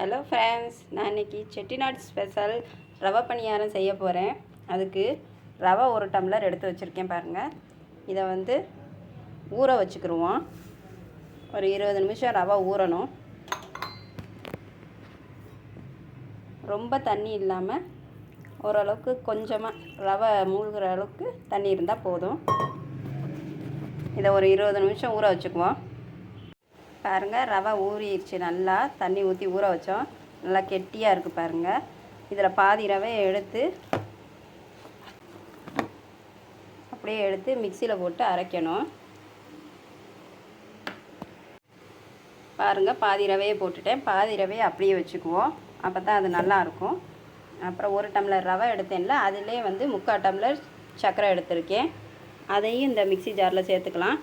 Hello friends, நான் இன்றைக்கி Chettinad special ரவை பணியாரம் செய்ய போகிறேன். அதுக்கு ரவை 1 டம்ளர் எடுத்து வச்சுருக்கேன் பாருங்கள். இதை வந்து ஊற வச்சுக்கிடுவோம். ஒரு 20 நிமிஷம் ரவை ஊறணும். ரொம்ப தண்ணி இல்லாமல் ஓரளவுக்கு கொஞ்சமாக ரவை மூழ்கிற அளவுக்கு தண்ணி இருந்தால் போதும். இதை ஒரு 20 நிமிஷம் ஊற வச்சுக்குவோம். பாருங்கள், ரவை ஊறிடுச்சு. நல்லா தண்ணி ஊற்றி ஊற வச்சோம். நல்லா கெட்டியாக இருக்குது பாருங்கள். இதில் பாதி ரவையை எடுத்து அப்படியே எடுத்து மிக்சியில் போட்டு அரைக்கணும். பாருங்கள், பாதி ரவையை போட்டுட்டேன். பாதி ரவையை அப்படியே வச்சுக்குவோம். அப்போ தான் அது நல்லாயிருக்கும். அப்புறம் 1 டம்ளர் ரவை எடுத்தேன்ல, அதிலே வந்து 3/4 டம்ளர் சர்க்கரை எடுத்திருக்கேன். அதையும் இந்த மிக்சி ஜாரில் சேர்த்துக்கலாம்.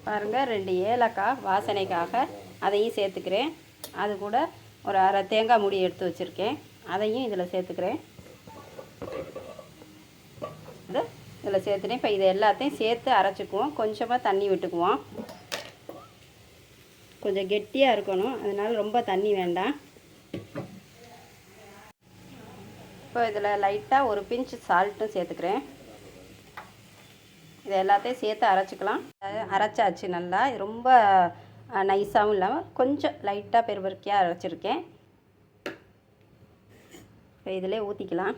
பாருங்கள், 2 ஏலக்காய் வாசனைக்காக அதையும் சேர்த்துக்கிறேன். அது கூட ஒரு அரை தேங்காய் மூடி எடுத்து வச்சுருக்கேன். அதையும் இதில் சேர்த்துக்கிறேன். இதில் சேர்த்துட்டேன். இப்போ இதை எல்லாத்தையும் சேர்த்து அரைச்சிக்குவோம். கொஞ்சமாக தண்ணி விட்டுக்குவோம். கொஞ்சம் கெட்டியாக இருக்கணும், அதனால் ரொம்ப தண்ணி வேண்டாம். இப்போ இதில் லைட்டாக ஒரு பிஞ்ச் சால்ட்டும் சேர்த்துக்கிறேன். இதை எல்லாத்தையும் சேர்த்து அரைச்சிக்கலாம். அரைச்சாச்சு. நல்லா ரொம்ப நைஸாகவும் இல்லாமல் கொஞ்சம் லைட்டாக பெருபருக்கியாக அரைச்சிருக்கேன். இப்போ இதிலே ஊற்றிக்கலாம்.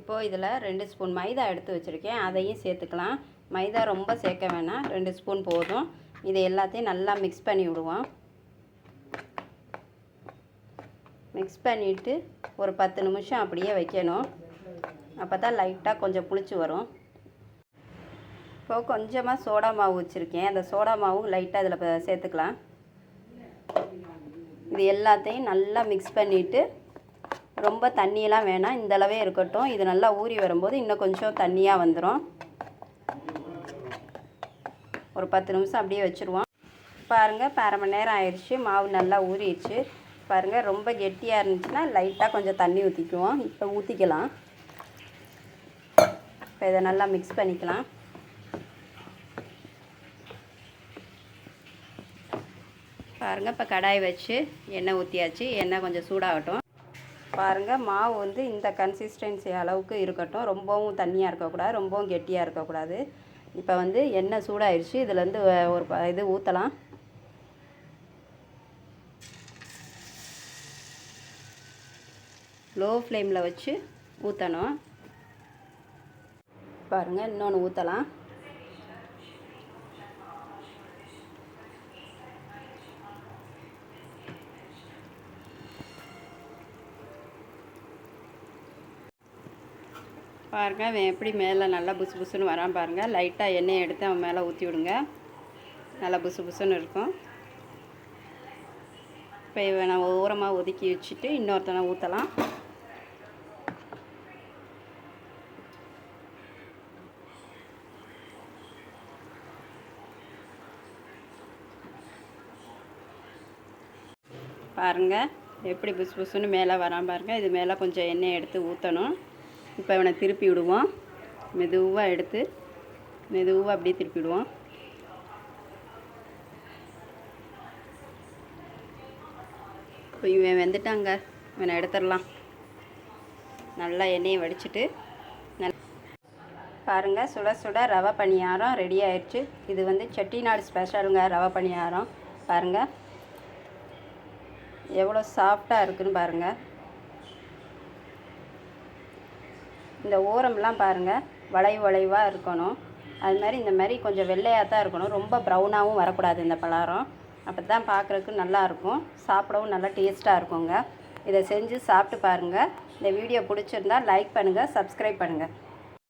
இப்போது இதில் 2 ஸ்பூன் மைதா எடுத்து வச்சுருக்கேன். அதையும் சேர்த்துக்கலாம். மைதா ரொம்ப சேர்க்க வேணாம், 2 ஸ்பூன் போதும். இதை எல்லாத்தையும் நல்லா மிக்ஸ் பண்ணி விடுவோம். மிக்ஸ் பண்ணிவிட்டு ஒரு 10 நிமிஷம் அப்படியே வைக்கணும். அப்போ தான் லைட்டாக கொஞ்சம் புளிச்சு வரும். இப்போது கொஞ்சமாக சோடா மாவு வச்சுருக்கேன். அந்த சோடா மாவும் லைட்டாக இதில் சேர்த்துக்கலாம். இது எல்லாத்தையும் நல்லா மிக்ஸ் பண்ணிவிட்டு, ரொம்ப தண்ணியெல்லாம் வேணாம், இந்தளவே இருக்கட்டும். இது நல்லா ஊறி வரும்போது இன்னும் கொஞ்சம் தண்ணியாக வந்துடும். ஒரு 10 நிமிஷம் அப்படியே வச்சுருவோம். பாருங்கள், 1/2 மணி நேரம் ஆயிடுச்சு. மாவு நல்லா ஊறிடுச்சு. பாருங்கள், ரொம்ப கெட்டியாக இருந்துச்சுன்னா லைட்டாக கொஞ்சம் தண்ணி ஊற்றிக்குவோம். இப்போ ஊற்றிக்கலாம். இப்போ இதை நல்லா மிக்ஸ் பண்ணிக்கலாம். பாருங்கள், இப்போ கடாய் வச்சு எண்ணெய் ஊற்றியாச்சு. எண்ணெய் கொஞ்சம் சூடாகட்டும். பாருங்கள், மாவு வந்து இந்த கன்சிஸ்டன்சி அளவுக்கு இருக்கட்டும். ரொம்பவும் தண்ணியாக இருக்கக்கூடாது, ரொம்பவும் கெட்டியாக இருக்கக்கூடாது. இப்போ வந்து எண்ணெய் சூடாகிடுச்சு. இதுலேருந்து ஒரு இது ஊற்றலாம். லோ ஃப்ளேமில் வச்சு ஊற்றணும். பாருங்கள், இன்னொன்று ஊற்றலாம். பாருங்கள், அவன் எப்படி மேலே நல்லா புசு புசுன்னு வரான் பாருங்கள். லைட்டாக எண்ணெயை எடுத்து அவன் மேலே ஊற்றி விடுங்க. நல்லா புசு புசுன்னு இருக்கும். இப்போ இவன் நான் ஓரமாக ஒதுக்கி வச்சுட்டு இன்னொருத்தனை ஊற்றலாம். பாருங்கள், எப்படி புசு புசுன்னு மேலே வரான் பாருங்கள். இது மேலே கொஞ்சம் எண்ணெய் எடுத்து ஊற்றணும். இப்போ இவனை திருப்பி விடுவோம். மெதுவாக எடுத்து மெதுவாக அப்படியே திருப்பி விடுவோம். இப்போ இவன் வெந்துட்டாங்க. இவனை எடுத்துடலாம். நல்லா எண்ணெயை வடிச்சிட்டு பாருங்கள், சுட சுட ரவை பணியாரம் ரெடி ஆயிடுச்சு. இது வந்து செட்டிநாடு ஸ்பெஷலுங்க ரவை பணியாரம். பாருங்கள், எவ்வளோ சாஃப்டாக இருக்குதுன்னு பாருங்கள். இந்த ஓரம்லாம் பாருங்கள், வளைவாக இருக்கணும். அது மாதிரி இந்த மாதிரி கொஞ்சம் வெள்ளையாக தான் இருக்கணும். ரொம்ப ப்ரௌனாகவும் வரக்கூடாது இந்த பலகாரம். அப்போ தான் பார்க்குறதுக்கு நல்லாயிருக்கும், சாப்பிடவும் நல்லா டேஸ்ட்டாக இருக்குங்க. இதை செஞ்சு சாப்பிட்டு பாருங்கள். இந்த வீடியோ பிடிச்சிருந்தால் லைக் பண்ணுங்கள், சப்ஸ்கிரைப் பண்ணுங்கள்.